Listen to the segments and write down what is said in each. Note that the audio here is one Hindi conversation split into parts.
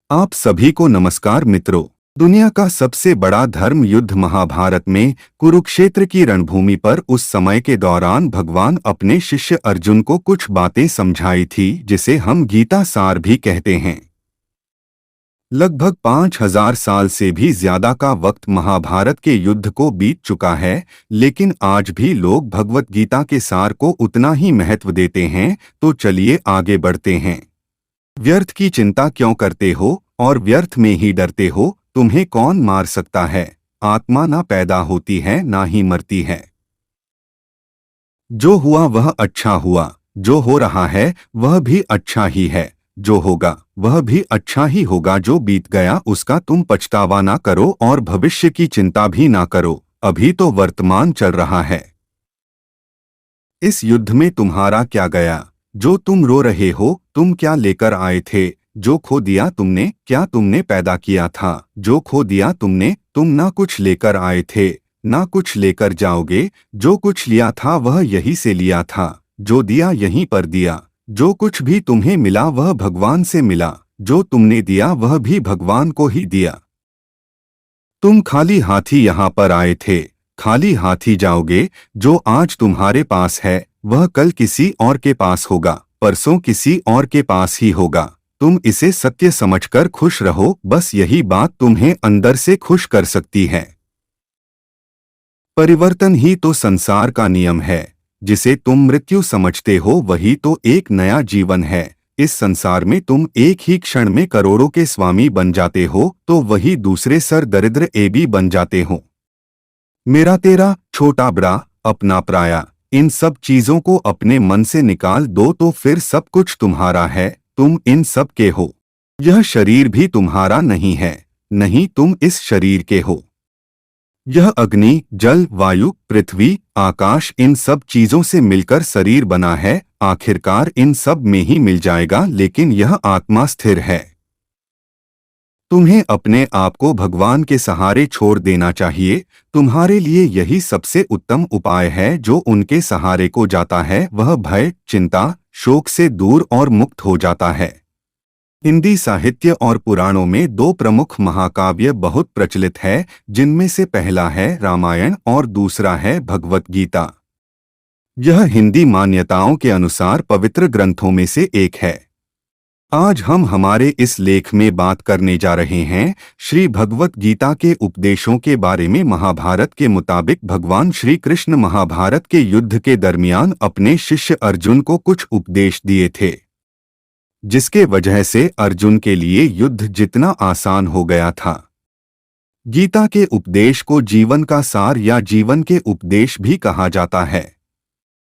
आप सभी को नमस्कार मित्रों। दुनिया का सबसे बड़ा धर्म युद्ध महाभारत में कुरुक्षेत्र की रणभूमि पर उस समय के दौरान भगवान अपने शिष्य अर्जुन को कुछ बातें समझाई थी जिसे हम गीता सार भी कहते हैं। लगभग 5000 साल से भी ज्यादा का वक्त महाभारत के युद्ध को बीत चुका है, लेकिन आज भी लोग भगवत गीता के सार को उतना ही महत्व देते हैं। तो चलिए आगे बढ़ते हैं। व्यर्थ की चिंता क्यों करते हो और व्यर्थ में ही डरते हो? तुम्हें कौन मार सकता है? आत्मा ना पैदा होती है ना ही मरती है। जो हुआ वह अच्छा हुआ, जो हो रहा है वह भी अच्छा ही है, जो होगा वह भी अच्छा ही होगा। जो बीत गया उसका तुम पछतावा ना करो और भविष्य की चिंता भी ना करो। अभी तो वर्तमान चल रहा है। इस युद्ध में तुम्हारा क्या गया? जो तुम रो रहे हो, तुम क्या लेकर आए थे? जो खो दिया तुमने, क्या तुमने पैदा किया था? जो खो दिया तुमने, तुम ना कुछ लेकर आए थे ना कुछ लेकर जाओगे। जो कुछ लिया था वह यहीं से लिया था, जो दिया यहीं पर दिया। जो कुछ भी तुम्हें मिला वह भगवान से मिला, जो तुमने दिया वह भी भगवान को ही दिया। तुम खाली हाथी यहाँ पर आए थे, खाली हाथी जाओगे। जो आज तुम्हारे पास है वह कल किसी और के पास होगा, परसों किसी और के पास ही होगा। तुम इसे सत्य समझकर खुश रहो, बस यही बात तुम्हें अंदर से खुश कर सकती है। परिवर्तन ही तो संसार का नियम है। जिसे तुम मृत्यु समझते हो वही तो एक नया जीवन है। इस संसार में तुम एक ही क्षण में करोड़ों के स्वामी बन जाते हो तो वही दूसरे सर दरिद्र एबी बन जाते हो। मेरा तेरा, छोटा बड़ा, अपना पराया, इन सब चीजों को अपने मन से निकाल दो तो फिर सब कुछ तुम्हारा है। तुम इन सब के हो। यह शरीर भी तुम्हारा नहीं है, नहीं तुम इस शरीर के हो। यह अग्नि, जल, वायु, पृथ्वी, आकाश, इन सब चीजों से मिलकर शरीर बना है। आखिरकार इन सब में ही मिल जाएगा, लेकिन यह आत्मा स्थिर है। तुम्हें अपने आप को भगवान के सहारे छोड़ देना चाहिए। तुम्हारे लिए यही सबसे उत्तम उपाय है। जो उनके सहारे को जाता है वह भय, चिंता, शोक से दूर और मुक्त हो जाता है। हिंदी साहित्य और पुराणों में दो प्रमुख महाकाव्य बहुत प्रचलित है, जिनमें से पहला है रामायण और दूसरा है भगवत गीता। यह हिंदी मान्यताओं के अनुसार पवित्र ग्रंथों में से एक है। आज हम हमारे इस लेख में बात करने जा रहे हैं श्री भगवत गीता के उपदेशों के बारे में। महाभारत के मुताबिक भगवान श्री कृष्ण महाभारत के युद्ध के दरमियान अपने शिष्य अर्जुन को कुछ उपदेश दिए थे, जिसके वजह से अर्जुन के लिए युद्ध जितना आसान हो गया था। गीता के उपदेश को जीवन का सार या जीवन के उपदेश भी कहा जाता है।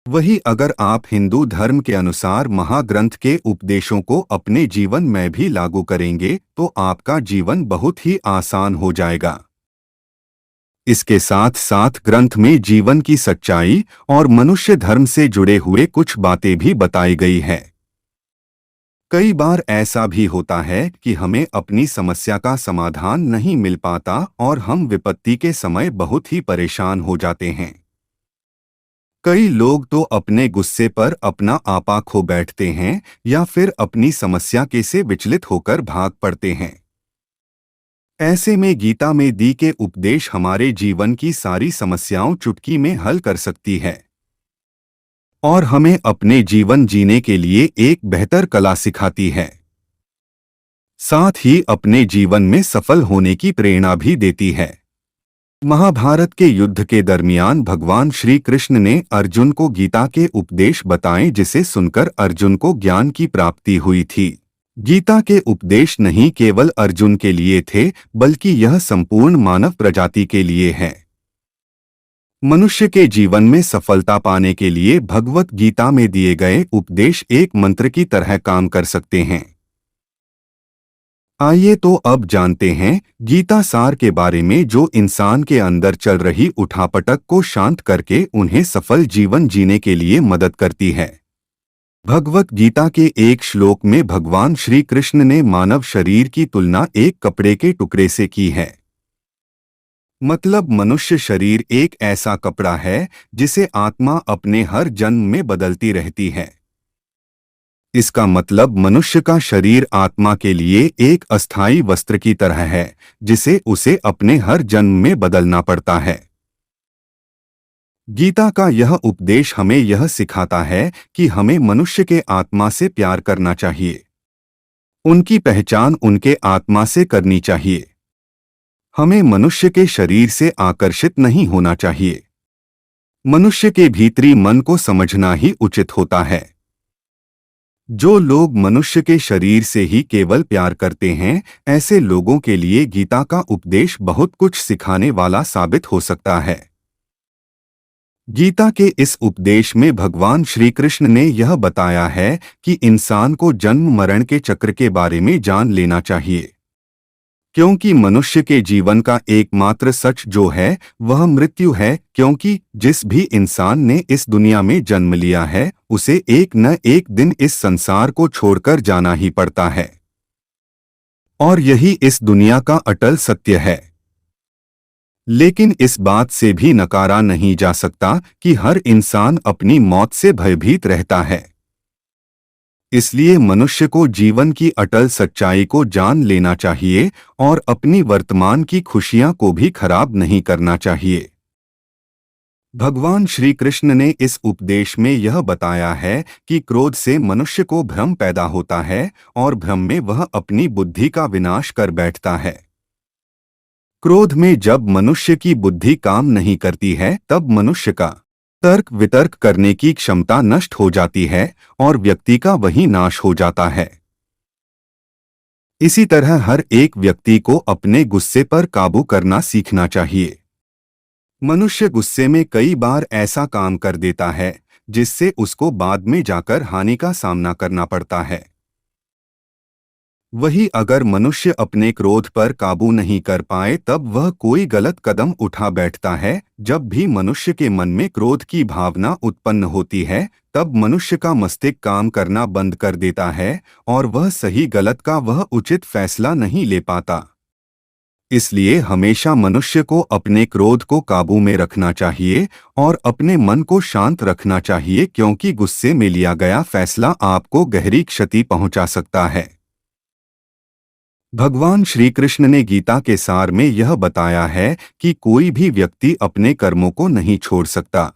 वही अगर आप हिंदू धर्म के अनुसार महाग्रंथ के उपदेशों को अपने जीवन में भी लागू करेंगे तो आपका जीवन बहुत ही आसान हो जाएगा। इसके साथ साथ ग्रंथ में जीवन की सच्चाई और मनुष्य धर्म से जुड़े हुए कुछ बातें भी बताई गई है। कई बार ऐसा भी होता है कि हमें अपनी समस्या का समाधान नहीं मिल पाता और हम विपत्ति के समय बहुत ही परेशान हो जाते हैं। कई लोग तो अपने गुस्से पर अपना आपा खो बैठते हैं या फिर अपनी समस्या के से विचलित होकर भाग पड़ते हैं। ऐसे में गीता में दी के उपदेश हमारे जीवन की सारी समस्याओं चुटकी में हल कर सकती है और हमें अपने जीवन जीने के लिए एक बेहतर कला सिखाती है। साथ ही अपने जीवन में सफल होने की प्रेरणा भी देती है। महाभारत के युद्ध के दरमियान भगवान श्री कृष्ण ने अर्जुन को गीता के उपदेश बताए, जिसे सुनकर अर्जुन को ज्ञान की प्राप्ति हुई थी। गीता के उपदेश नहीं केवल अर्जुन के लिए थे, बल्कि यह संपूर्ण मानव प्रजाति के लिए है। मनुष्य के जीवन में सफलता पाने के लिए भगवत गीता में दिए गए उपदेश एक मंत्र की तरह काम कर सकते हैं। आइए तो अब जानते हैं गीता सार के बारे में, जो इंसान के अंदर चल रही उठापटक को शांत करके उन्हें सफल जीवन जीने के लिए मदद करती है। भगवत गीता के एक श्लोक में भगवान श्री कृष्ण ने मानव शरीर की तुलना एक कपड़े के टुकड़े से की है। मतलब मनुष्य शरीर एक ऐसा कपड़ा है जिसे आत्मा अपने हर जन्म में बदलती रहती है। इसका मतलब मनुष्य का शरीर आत्मा के लिए एक अस्थायी वस्त्र की तरह है जिसे उसे अपने हर जन्म में बदलना पड़ता है। गीता का यह उपदेश हमें यह सिखाता है कि हमें मनुष्य के आत्मा से प्यार करना चाहिए। उनकी पहचान उनके आत्मा से करनी चाहिए। हमें मनुष्य के शरीर से आकर्षित नहीं होना चाहिए। मनुष्य के भीतरी मन को समझना ही उचित होता है। जो लोग मनुष्य के शरीर से ही केवल प्यार करते हैं, ऐसे लोगों के लिए गीता का उपदेश बहुत कुछ सिखाने वाला साबित हो सकता है। गीता के इस उपदेश में भगवान श्री कृष्ण ने यह बताया है कि इंसान को जन्म मरण के चक्र के बारे में जान लेना चाहिए, क्योंकि मनुष्य के जीवन का एकमात्र सच जो है वह मृत्यु है। क्योंकि जिस भी इंसान ने इस दुनिया में जन्म लिया है उसे एक न एक दिन इस संसार को छोड़कर जाना ही पड़ता है, और यही इस दुनिया का अटल सत्य है। लेकिन इस बात से भी नकारा नहीं जा सकता कि हर इंसान अपनी मौत से भयभीत रहता है। इसलिए मनुष्य को जीवन की अटल सच्चाई को जान लेना चाहिए और अपनी वर्तमान की खुशियां को भी खराब नहीं करना चाहिए। भगवान श्री कृष्ण ने इस उपदेश में यह बताया है कि क्रोध से मनुष्य को भ्रम पैदा होता है और भ्रम में वह अपनी बुद्धि का विनाश कर बैठता है। क्रोध में जब मनुष्य की बुद्धि काम नहीं करती है तब मनुष्य का तर्क वितर्क करने की क्षमता नष्ट हो जाती है और व्यक्ति का वही नाश हो जाता है। इसी तरह हर एक व्यक्ति को अपने गुस्से पर काबू करना सीखना चाहिए। मनुष्य गुस्से में कई बार ऐसा काम कर देता है जिससे उसको बाद में जाकर हानि का सामना करना पड़ता है। वही अगर मनुष्य अपने क्रोध पर काबू नहीं कर पाए तब वह कोई गलत कदम उठा बैठता है। जब भी मनुष्य के मन में क्रोध की भावना उत्पन्न होती है तब मनुष्य का मस्तिष्क काम करना बंद कर देता है और वह सही गलत का वह उचित फैसला नहीं ले पाता। इसलिए हमेशा मनुष्य को अपने क्रोध को काबू में रखना चाहिए और अपने मन को शांत रखना चाहिए, क्योंकि गुस्से में लिया गया फैसला आपको गहरी क्षति पहुंचा सकता है। भगवान श्री कृष्ण ने गीता के सार में यह बताया है कि कोई भी व्यक्ति अपने कर्मों को नहीं छोड़ सकता,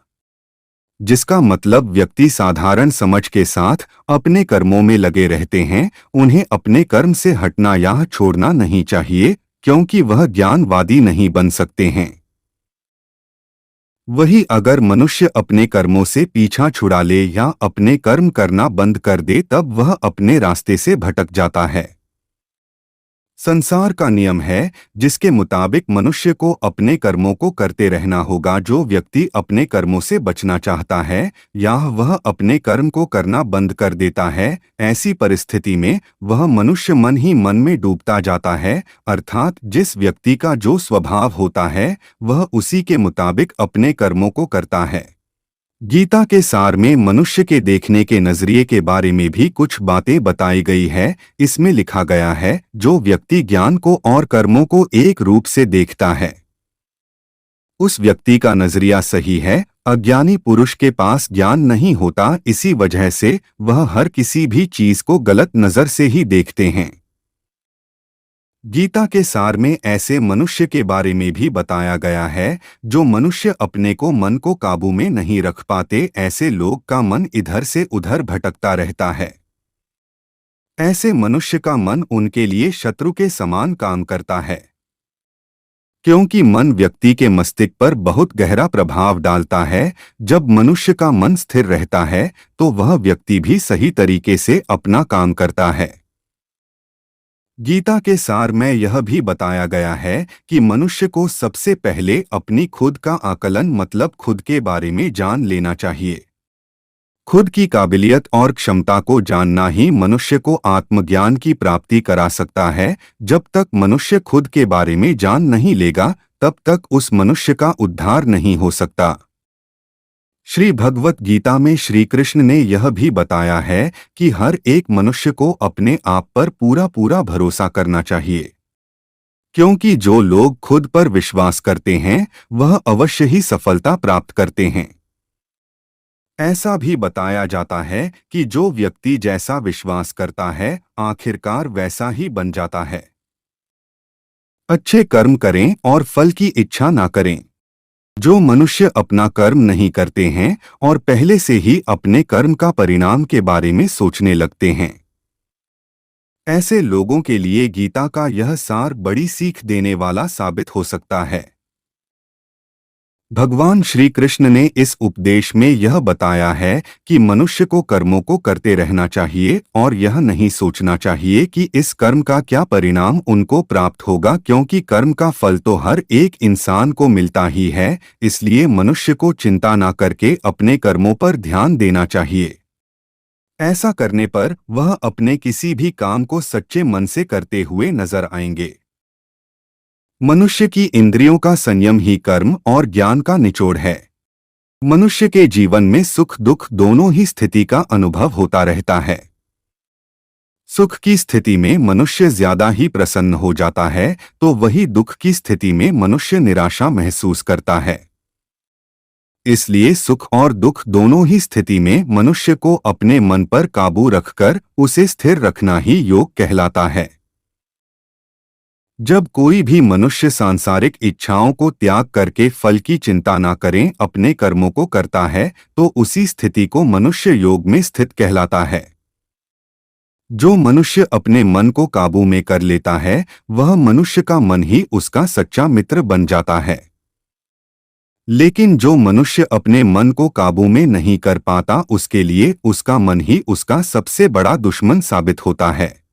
जिसका मतलब व्यक्ति साधारण समझ के साथ अपने कर्मों में लगे रहते हैं। उन्हें अपने कर्म से हटना या छोड़ना नहीं चाहिए, क्योंकि वह ज्ञानवादी नहीं बन सकते हैं। वही अगर मनुष्य अपने कर्मों से पीछा छुड़ा ले या अपने कर्म करना बंद कर दे तब वह अपने रास्ते से भटक जाता है। संसार का नियम है जिसके मुताबिक मनुष्य को अपने कर्मों को करते रहना होगा। जो व्यक्ति अपने कर्मों से बचना चाहता है या वह अपने कर्म को करना बंद कर देता है, ऐसी परिस्थिति में वह मनुष्य मन ही मन में डूबता जाता है। अर्थात जिस व्यक्ति का जो स्वभाव होता है वह उसी के मुताबिक अपने कर्मों को करता है। गीता के सार में मनुष्य के देखने के नजरिए के बारे में भी कुछ बातें बताई गई है। इसमें लिखा गया है, जो व्यक्ति ज्ञान को और कर्मों को एक रूप से देखता है उस व्यक्ति का नजरिया सही है। अज्ञानी पुरुष के पास ज्ञान नहीं होता, इसी वजह से वह हर किसी भी चीज को गलत नजर से ही देखते हैं। गीता के सार में ऐसे मनुष्य के बारे में भी बताया गया है जो मनुष्य अपने को मन को काबू में नहीं रख पाते। ऐसे लोग का मन इधर से उधर भटकता रहता है। ऐसे मनुष्य का मन उनके लिए शत्रु के समान काम करता है, क्योंकि मन व्यक्ति के मस्तिष्क पर बहुत गहरा प्रभाव डालता है। जब मनुष्य का मन स्थिर रहता है तो वह व्यक्ति भी सही तरीके से अपना काम करता है। गीता के सार में यह भी बताया गया है कि मनुष्य को सबसे पहले अपनी खुद का आकलन मतलब खुद के बारे में जान लेना चाहिए। खुद की काबिलियत और क्षमता को जानना ही मनुष्य को आत्मज्ञान की प्राप्ति करा सकता है। जब तक मनुष्य खुद के बारे में जान नहीं लेगा तब तक उस मनुष्य का उद्धार नहीं हो सकता। श्री भगवत गीता में श्री कृष्ण ने यह भी बताया है कि हर एक मनुष्य को अपने आप पर पूरा पूरा भरोसा करना चाहिए, क्योंकि जो लोग खुद पर विश्वास करते हैं वह अवश्य ही सफलता प्राप्त करते हैं। ऐसा भी बताया जाता है कि जो व्यक्ति जैसा विश्वास करता है आखिरकार वैसा ही बन जाता है। अच्छे कर्म करें और फल की इच्छा ना करें। जो मनुष्य अपना कर्म नहीं करते हैं और पहले से ही अपने कर्म का परिणाम के बारे में सोचने लगते हैं, ऐसे लोगों के लिए गीता का यह सार बड़ी सीख देने वाला साबित हो सकता है। भगवान श्री कृष्ण ने इस उपदेश में यह बताया है कि मनुष्य को कर्मों को करते रहना चाहिए और यह नहीं सोचना चाहिए कि इस कर्म का क्या परिणाम उनको प्राप्त होगा, क्योंकि कर्म का फल तो हर एक इंसान को मिलता ही है। इसलिए मनुष्य को चिंता न करके अपने कर्मों पर ध्यान देना चाहिए। ऐसा करने पर वह अपने किसी भी काम को सच्चे मन से करते हुए नजर आएंगे। मनुष्य की इंद्रियों का संयम ही कर्म और ज्ञान का निचोड़ है। मनुष्य के जीवन में सुख दुख दोनों ही स्थिति का अनुभव होता रहता है। सुख की स्थिति में मनुष्य ज्यादा ही प्रसन्न हो जाता है, तो वही दुख की स्थिति में मनुष्य निराशा महसूस करता है। इसलिए सुख और दुख दोनों ही स्थिति में मनुष्य को अपने मन पर काबू रखकर उसे स्थिर रखना ही योग कहलाता है। जब कोई भी मनुष्य सांसारिक इच्छाओं को त्याग करके फल की चिंता न करें अपने कर्मों को करता है, तो उसी स्थिति को मनुष्य योग में स्थित कहलाता है। जो मनुष्य अपने मन को काबू में कर लेता है वह मनुष्य का मन ही उसका सच्चा मित्र बन जाता है। लेकिन जो मनुष्य अपने मन को काबू में नहीं कर पाता उसके लिए उसका मन ही उसका सबसे बड़ा दुश्मन साबित होता है।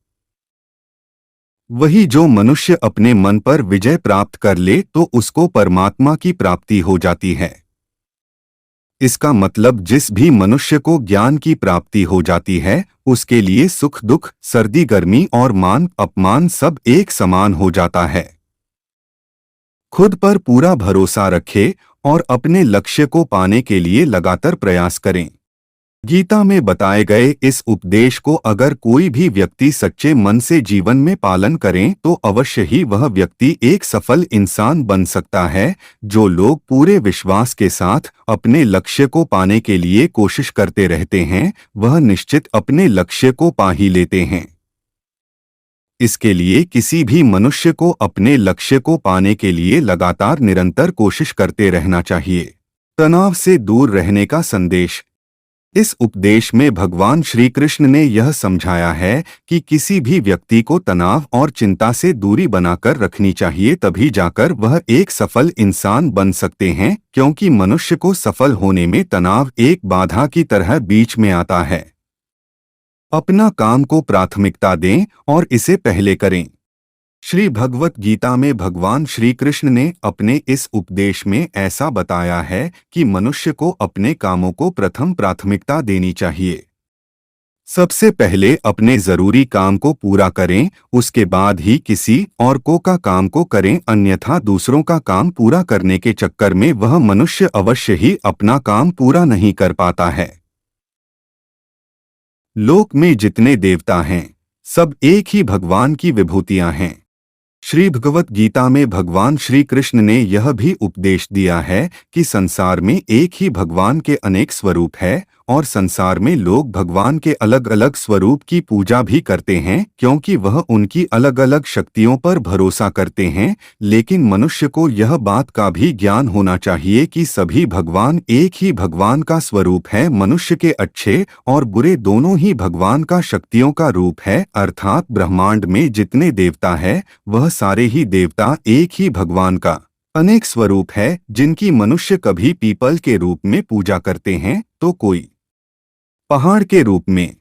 वही जो मनुष्य अपने मन पर विजय प्राप्त कर ले तो उसको परमात्मा की प्राप्ति हो जाती है। इसका मतलब जिस भी मनुष्य को ज्ञान की प्राप्ति हो जाती है उसके लिए सुख दुख सर्दी गर्मी और मान अपमान सब एक समान हो जाता है। खुद पर पूरा भरोसा रखें और अपने लक्ष्य को पाने के लिए लगातार प्रयास करें। गीता में बताए गए इस उपदेश को अगर कोई भी व्यक्ति सच्चे मन से जीवन में पालन करें तो अवश्य ही वह व्यक्ति एक सफल इंसान बन सकता है। जो लोग पूरे विश्वास के साथ अपने लक्ष्य को पाने के लिए कोशिश करते रहते हैं वह निश्चित अपने लक्ष्य को पा ही लेते हैं। इसके लिए किसी भी मनुष्य को अपने लक्ष्य को पाने के लिए लगातार निरंतर कोशिश करते रहना चाहिए। तनाव से दूर रहने का संदेश। इस उपदेश में भगवान श्री कृष्ण ने यह समझाया है कि किसी भी व्यक्ति को तनाव और चिंता से दूरी बनाकर रखनी चाहिए, तभी जाकर वह एक सफल इंसान बन सकते हैं, क्योंकि मनुष्य को सफल होने में तनाव एक बाधा की तरह बीच में आता है। अपना काम को प्राथमिकता दें और इसे पहले करें। श्री भगवत गीता में भगवान श्री कृष्ण ने अपने इस उपदेश में ऐसा बताया है कि मनुष्य को अपने कामों को प्रथम प्राथमिकता देनी चाहिए। सबसे पहले अपने जरूरी काम को पूरा करें, उसके बाद ही किसी और का काम को करें, अन्यथा दूसरों का काम पूरा करने के चक्कर में वह मनुष्य अवश्य ही अपना काम पूरा नहीं कर पाता है। लोक में जितने देवता हैं सब एक ही भगवान की विभूतियां हैं। श्री भगवत गीता में भगवान श्री कृष्ण ने यह भी उपदेश दिया है कि संसार में एक ही भगवान के अनेक स्वरूप है और संसार में लोग भगवान के अलग अलग स्वरूप की पूजा भी करते हैं, क्योंकि वह उनकी अलग अलग शक्तियों पर भरोसा करते हैं। लेकिन मनुष्य को यह बात का भी ज्ञान होना चाहिए कि सभी भगवान एक ही भगवान का स्वरूप है। मनुष्य के अच्छे और बुरे दोनों ही भगवान का शक्तियों का रूप है, अर्थात ब्रह्मांड में जितने देवता है वह सारे ही देवता एक ही भगवान का अनेक स्वरूप है। जिनकी मनुष्य कभी पीपल के रूप में पूजा करते हैं तो कोई पहाड़ के रूप में।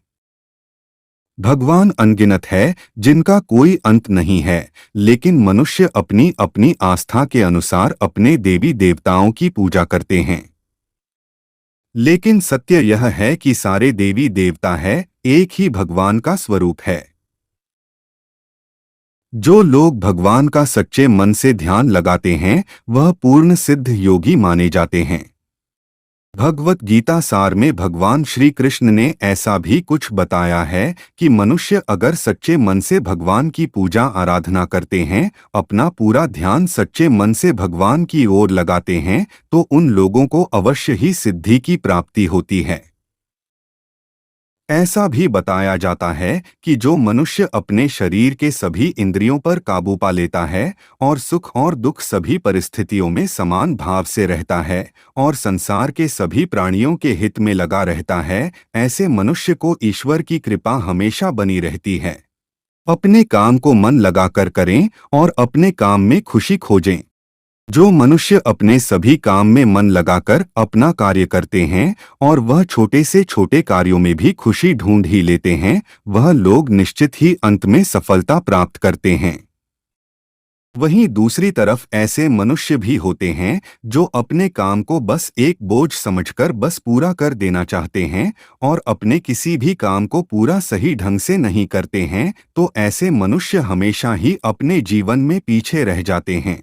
भगवान अनगिनत है जिनका कोई अंत नहीं है, लेकिन मनुष्य अपनी अपनी आस्था के अनुसार अपने देवी देवताओं की पूजा करते हैं। लेकिन सत्य यह है कि सारे देवी देवता है एक ही भगवान का स्वरूप है। जो लोग भगवान का सच्चे मन से ध्यान लगाते हैं वह पूर्ण सिद्ध योगी माने जाते हैं। भगवत गीता सार में भगवान श्री कृष्ण ने ऐसा भी कुछ बताया है कि मनुष्य अगर सच्चे मन से भगवान की पूजा आराधना करते हैं, अपना पूरा ध्यान सच्चे मन से भगवान की ओर लगाते हैं, तो उन लोगों को अवश्य ही सिद्धि की प्राप्ति होती है। ऐसा भी बताया जाता है कि जो मनुष्य अपने शरीर के सभी इंद्रियों पर काबू पा लेता है और सुख और दुख सभी परिस्थितियों में समान भाव से रहता है और संसार के सभी प्राणियों के हित में लगा रहता है, ऐसे मनुष्य को ईश्वर की कृपा हमेशा बनी रहती है। अपने काम को मन लगाकर करें और अपने काम में खुशी खोजें। जो मनुष्य अपने सभी काम में मन लगाकर अपना कार्य करते हैं और वह छोटे से छोटे कार्यों में भी खुशी ढूंढ ही लेते हैं, वह लोग निश्चित ही अंत में सफलता प्राप्त करते हैं। वहीं दूसरी तरफ ऐसे मनुष्य भी होते हैं जो अपने काम को बस एक बोझ समझकर बस पूरा कर देना चाहते हैं और अपने किसी भी काम को पूरा सही ढंग से नहीं करते हैं, तो ऐसे मनुष्य हमेशा ही अपने जीवन में पीछे रह जाते हैं।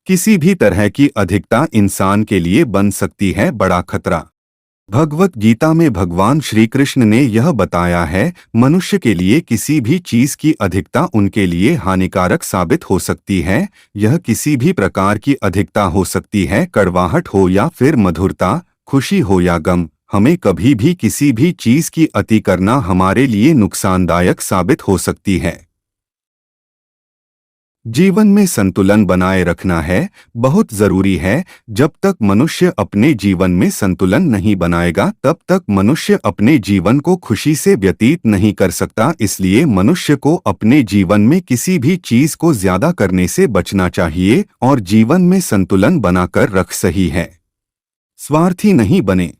किसी भी तरह की अधिकता इंसान के लिए बन सकती है बड़ा खतरा। भगवत गीता में भगवान श्री कृष्ण ने यह बताया है, मनुष्य के लिए किसी भी चीज की अधिकता उनके लिए हानिकारक साबित हो सकती है। यह किसी भी प्रकार की अधिकता हो सकती है, कड़वाहट हो या फिर मधुरता, खुशी हो या गम। हमें कभी भी किसी भी चीज की अति करना हमारे लिए नुकसानदायक साबित हो सकती है। जीवन में संतुलन बनाए रखना है, बहुत जरूरी है। जब तक मनुष्य अपने जीवन में संतुलन नहीं बनाएगा, तब तक मनुष्य अपने जीवन को खुशी से व्यतीत नहीं कर सकता। इसलिए मनुष्य को अपने जीवन में किसी भी चीज को ज्यादा करने से बचना चाहिए और जीवन में संतुलन बनाकर रख सही है। स्वार्थी नहीं बने।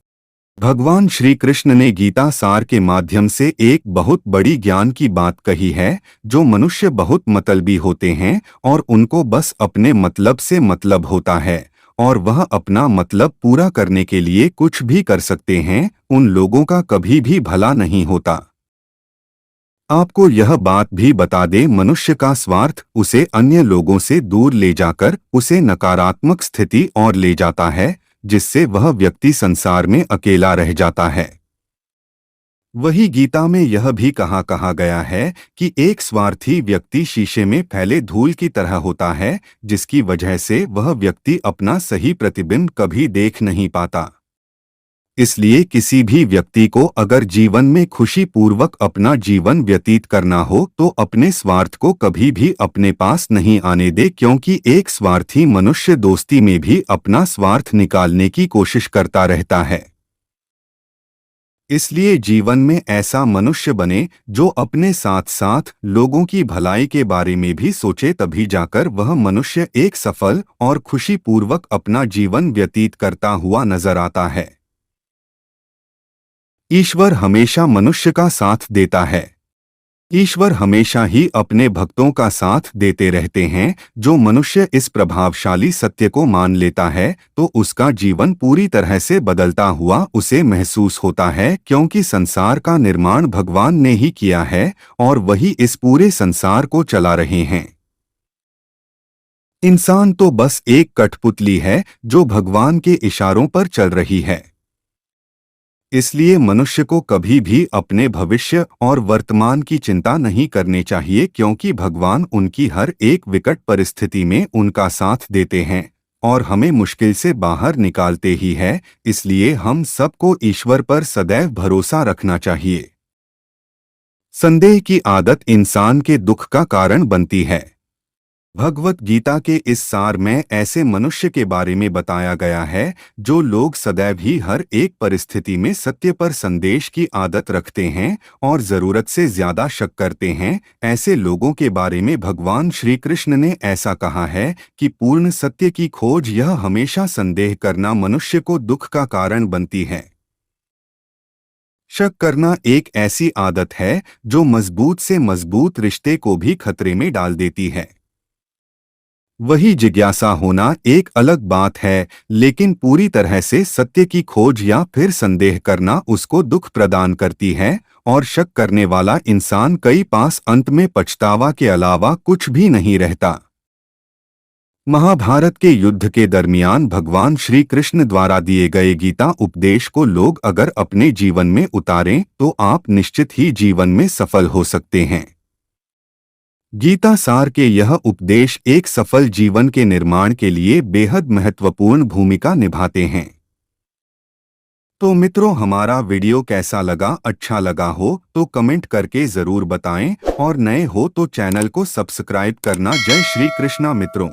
भगवान श्री कृष्ण ने गीता सार के माध्यम से एक बहुत बड़ी ज्ञान की बात कही है। जो मनुष्य बहुत मतलबी होते हैं और उनको बस अपने मतलब से मतलब होता है और वह अपना मतलब पूरा करने के लिए कुछ भी कर सकते हैं, उन लोगों का कभी भी भला नहीं होता। आपको यह बात भी बता दे, मनुष्य का स्वार्थ उसे अन्य लोगों से दूर ले जाकर उसे नकारात्मक स्थिति और ले जाता है, जिससे वह व्यक्ति संसार में अकेला रह जाता है। वही गीता में यह भी कहा गया है कि एक स्वार्थी व्यक्ति शीशे में फैले धूल की तरह होता है, जिसकी वजह से वह व्यक्ति अपना सही प्रतिबिंब कभी देख नहीं पाता। इसलिए किसी भी व्यक्ति को अगर जीवन में खुशी पूर्वक अपना जीवन व्यतीत करना हो तो अपने स्वार्थ को कभी भी अपने पास नहीं आने दे, क्योंकि एक स्वार्थी मनुष्य दोस्ती में भी अपना स्वार्थ निकालने की कोशिश करता रहता है। इसलिए जीवन में ऐसा मनुष्य बने जो अपने साथ साथ लोगों की भलाई के बारे में भी सोचे, तभी जाकर वह मनुष्य एक सफल और खुशीपूर्वक अपना जीवन व्यतीत करता हुआ नजर आता है। ईश्वर हमेशा मनुष्य का साथ देता है। ईश्वर हमेशा ही अपने भक्तों का साथ देते रहते हैं। जो मनुष्य इस प्रभावशाली सत्य को मान लेता है तो उसका जीवन पूरी तरह से बदलता हुआ उसे महसूस होता है, क्योंकि संसार का निर्माण भगवान ने ही किया है और वही इस पूरे संसार को चला रहे हैं। इंसान तो बस एक कठपुतली है जो भगवान के इशारों पर चल रही है। इसलिए मनुष्य को कभी भी अपने भविष्य और वर्तमान की चिंता नहीं करनी चाहिए, क्योंकि भगवान उनकी हर एक विकट परिस्थिति में उनका साथ देते हैं और हमें मुश्किल से बाहर निकालते ही है। इसलिए हम सबको ईश्वर पर सदैव भरोसा रखना चाहिए। संदेह की आदत इंसान के दुख का कारण बनती है। भगवत गीता के इस सार में ऐसे मनुष्य के बारे में बताया गया है जो लोग सदैव ही हर एक परिस्थिति में सत्य पर संदेश की आदत रखते हैं और जरूरत से ज्यादा शक करते हैं। ऐसे लोगों के बारे में भगवान श्री कृष्ण ने ऐसा कहा है कि पूर्ण सत्य की खोज, यह हमेशा संदेह करना मनुष्य को दुख का कारण बनती है। शक करना एक ऐसी आदत है जो मजबूत से मजबूत रिश्ते को भी खतरे में डाल देती है। वही जिज्ञासा होना एक अलग बात है, लेकिन पूरी तरह से सत्य की खोज या फिर संदेह करना उसको दुख प्रदान करती है और शक करने वाला इंसान कई पास अंत में पछतावा के अलावा कुछ भी नहीं रहता। महाभारत के युद्ध के दरमियान भगवान श्री कृष्ण द्वारा दिए गए गीता उपदेश को लोग अगर अपने जीवन में उतारें तो आप निश्चित ही जीवन में सफल हो सकते हैं। गीता सार के यह उपदेश एक सफल जीवन के निर्माण के लिए बेहद महत्वपूर्ण भूमिका निभाते हैं। तो मित्रों, हमारा वीडियो कैसा लगा? अच्छा लगा हो तो कमेंट करके जरूर बताएं और नए हो तो चैनल को सब्सक्राइब करना। जय श्री कृष्णा मित्रों।